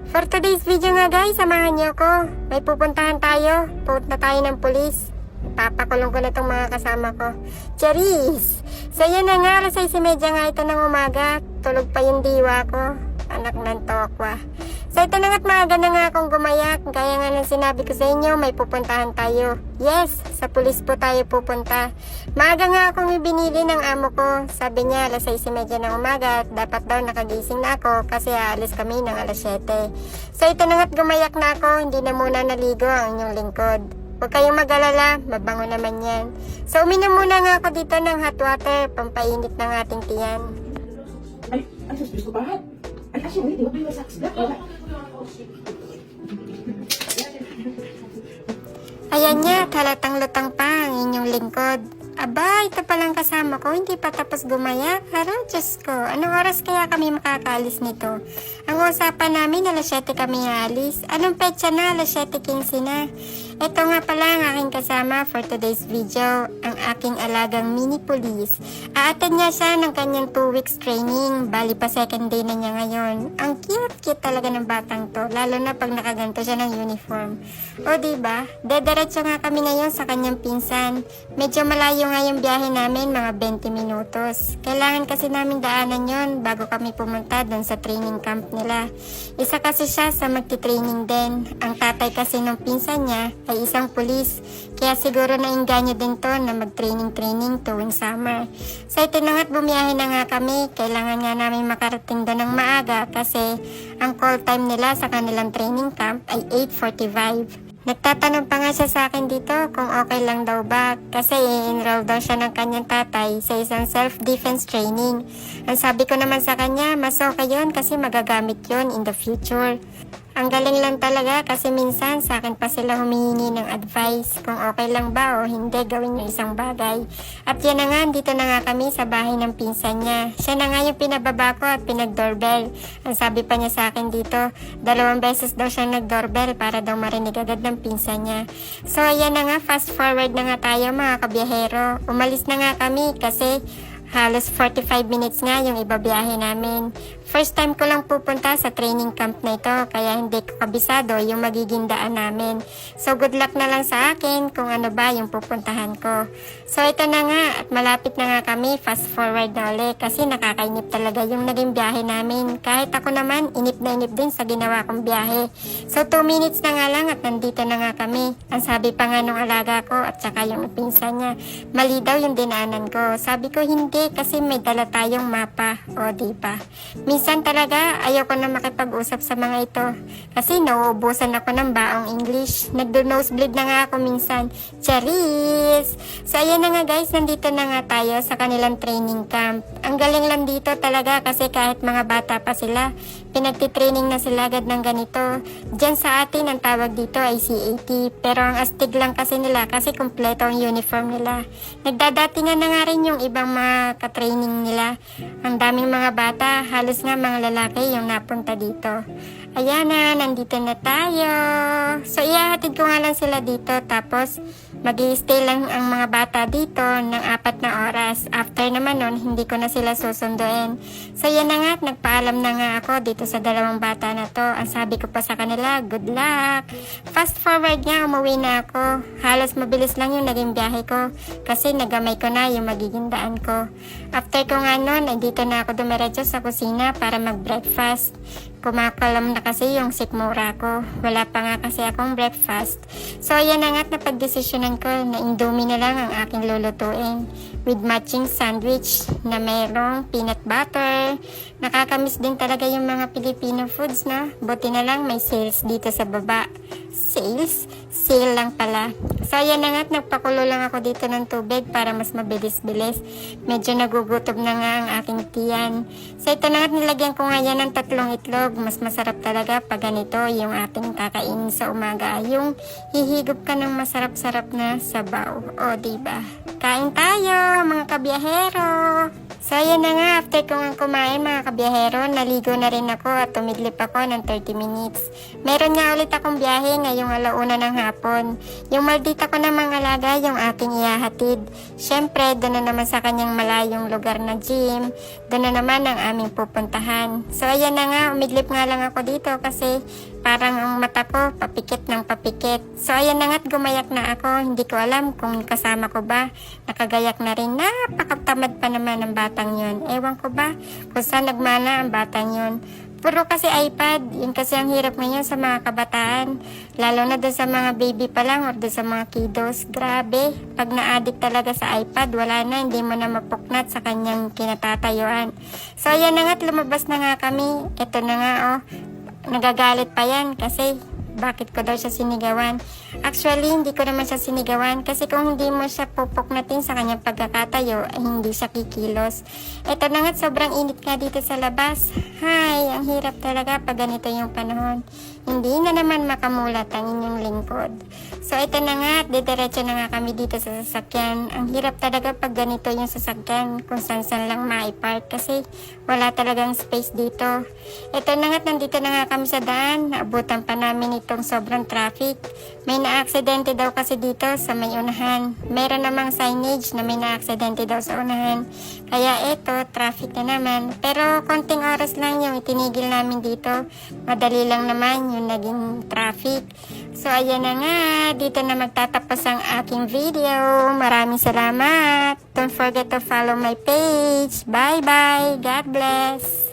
For today's video nga guys, samahan niyo ako. May pupuntahan tayo. Punta tayo ng pulis. Papakulong ko na itong mga kasama ko. Charis! So yan na nga, alas 6:30 nga ito ng umaga. Tulog pa yung diwa ko. Anak ng tokwa. So ito na nga't maaga na nga akong gumayak. Kaya nga nang sinabi ko sa inyo, may pupuntahan tayo. Yes, sa pulis po tayo pupunta. Maaga nga akong ibinili ng amo ko. Sabi niya alas 6:30 ng umaga at dapat daw nakagising na ako kasi aalis kami ng alas 7. So ito na nga't gumayak na ako. Hindi na muna naligo ang inyong lingkod. Huwag kayong mag-alala, mabango naman yan. So uminom muna nga ako dito ng hot water, pampainit ng ating tiyan. Ay, ang suspicious ko pa. Ay, actually, di ba may saks na? Ayan niya, halatang lutang pa ang inyong lingkod. Aba, ito palang kasama ko, hindi pa tapos gumayak. Harang, Diyos ko, anong oras kaya kami makakaalis nito? Ang usapan namin, alas 7 kami aalis. Anong petsa na? Alas 7:15 na. Ito nga pala ang aking kasama for today's video, ang aking alagang mini police. Aattend niya siya ng kanyang 2 weeks training, bali pa second day na niya ngayon. Ang cute talaga ng batang to, lalo na pag nakaganto siya ng uniform. O diba, dediretso nga kami ngayon sa kanyang pinsan. Medyo malayo nga yung biyahe namin, mga 20 minutos. Kailangan kasi namin daanan yon bago kami pumunta doon sa training camp nila. Isa kasi siya sa magti-training din. Ang tatay kasi ng pinsan niya ay isang pulis. Kaya siguro nainganyo din to na mag-training tuwing summer. So ito na nga't bumiyahe na nga kami. Kailangan nga namin makarating doon ng maaga kasi ang call time nila sa kanilang training camp ay 8:45. Nagtatanong pa nga siya sa akin dito kung okay lang daw ba kasi i-enroll daw siya ng kanyang tatay sa isang self-defense training. Ang sabi ko naman sa kanya, mas okay yun kasi magagamit yun in the future. Ang galing lang talaga kasi minsan sa akin pa sila humihingi ng advice kung okay lang ba o hindi gawin yung isang bagay. At yan na nga, dito na nga kami sa bahay ng pinsan niya. Siya na nga yung pinababa ko at pinag-doorbell. Ang sabi pa niya sa akin dito, 2 beses daw siya nag-doorbell para daw marinig agad ng pinsan niya. So ayan na nga, fast forward na nga tayo mga kabiyahero. Umalis na nga kami kasi halos 45 minutes nga yung ibabiyahe namin. First time ko lang pupunta sa training camp na ito kaya hindi ko kabisado yung magiging daan namin. So good luck na lang sa akin kung ano ba yung pupuntahan ko. So ito na nga at malapit na nga kami, fast forward na ulit kasi nakakainip talaga yung naging biyahe namin. Kahit ako naman inip na inip din sa ginawa kong biyahe. So 2 minutes na nga lang at nandito na nga kami. Ang sabi pa nga nung alaga ko at saka yung pinsan niya, mali daw yung dinaanan ko. Sabi ko hindi kasi may dala tayong mapa. O diba? Minsan talaga ayoko na makipag-usap sa mga ito kasi nauubusan ako ng baong English. Nagdo-nosebleed na nga ako minsan. Charis! So ayan na nga guys, nandito na nga tayo sa kanilang training camp. Ang galing lang dito talaga kasi kahit mga bata pa sila, pinagtitraining na sila agad ng ganito. Diyan sa atin ang tawag dito ay CAT, pero ang astig lang kasi nila kasi kumpleto ang uniform nila. Nagdadatingan na nga rin yung ibang mga katraining nila. Ang daming mga bata, halos nga mga lalaki yung napunta dito. Ayan na, nandito na tayo. So ihahatid ko nga lang sila dito tapos mag-i-stay lang ang mga bata dito ng 4 na oras. After naman nun, hindi ko na sila susunduin. So yan na nga, nagpaalam na nga ako dito sa 2 bata na to. Ang sabi ko pa sa kanila, good luck. Fast forward nga, umuwi na ako. Halos mabilis lang yung naging biyahe ko kasi nagamay ko na yung magiging daan ko. After ko nga nun, dito na ako dumiretso sa kusina para mag-breakfast. Kumakalam na kasi yung sikmura ko. Wala pa nga kasi akong breakfast. So ayan na nga't napagdesisyonan ko na Indomie na lang ang aking lulutuin with matching sandwich na mayroong peanut butter. Nakakamiss din talaga yung mga Filipino foods na. Buti na lang may sales dito sa baba. Sales? Sale lang pala. So ayan na nga't nagpakulo lang ako dito ng tubig para mas mabilis-bilis. Medyo nagugutom na nga ang aking tiyan. So ito na nga't nilagyan ko nga yan ng 3 itlog. Mas masarap talaga pag ganito yung ating kakainin sa umaga. Yung hihigop ka ng masarap-sarap na sabaw. O diba? Kain tayo mga kabiyahero! So, ayan na nga, after ko nga kumain mga kabiyahero, naligo na rin ako at tumidlip ako ng 30 minutes. Meron nga ulit akong biyahe ngayong 1:00 ng hapon. Yung maldita ko namang alaga, yung aking ihahatid. Siyempre, doon na naman sa kanyang malayong lugar na gym, doon na naman ang aming pupuntahan. So, ayan na nga, umidlip nga lang ako dito kasi parang ang mata ko papikit ng papikit. So, ayan na nga't gumayak na ako. Hindi ko alam kung kasama ko ba. Nakagayak na rin. Napakatamad pa naman ng batang yun. Ewan ko ba kung saan nagmana ang batang yun. Puro kasi iPad. Yun kasi ang hirap ngayon sa mga kabataan. Lalo na doon sa mga baby pa lang or doon sa mga kiddos. Grabe. Pag na-addict talaga sa iPad, wala na. Hindi mo na mapuknat sa kanyang kinatatayuan. So, ayan na nga't lumabas na nga kami. Ito na nga, oh. Nagagalit pa yan kasi bakit ko daw siya sinigawan. Actually, hindi ko naman siya sinigawan kasi kung hindi mo siya pupuknatin sa kanyang pagkakatayo, ay hindi siya kikilos. Ito na nga, sobrang init nga dito sa labas. Hay, ang hirap talaga pag ganito yung panahon. Hindi na naman makamulat ang inyong lingkod. So, ito na nga, didiretso na nga kami dito sa sasakyan. Ang hirap talaga pag ganito yung sasakyan kung saan lang maipark kasi wala talagang space dito. Ito na nga, nandito na nga kami sa daan. Naabutan pa namin itong sobrang traffic. May na-aksidente daw kasi dito sa may unahan. Meron namang signage na may na-aksidente daw sa unahan. Kaya ito, traffic na naman. Pero konting oras lang yung itinigil namin dito. Madali lang naman yung naging traffic. So ayan na nga, dito na magtatapos ang aking video. Maraming salamat. Don't forget to follow my page. Bye bye. God bless.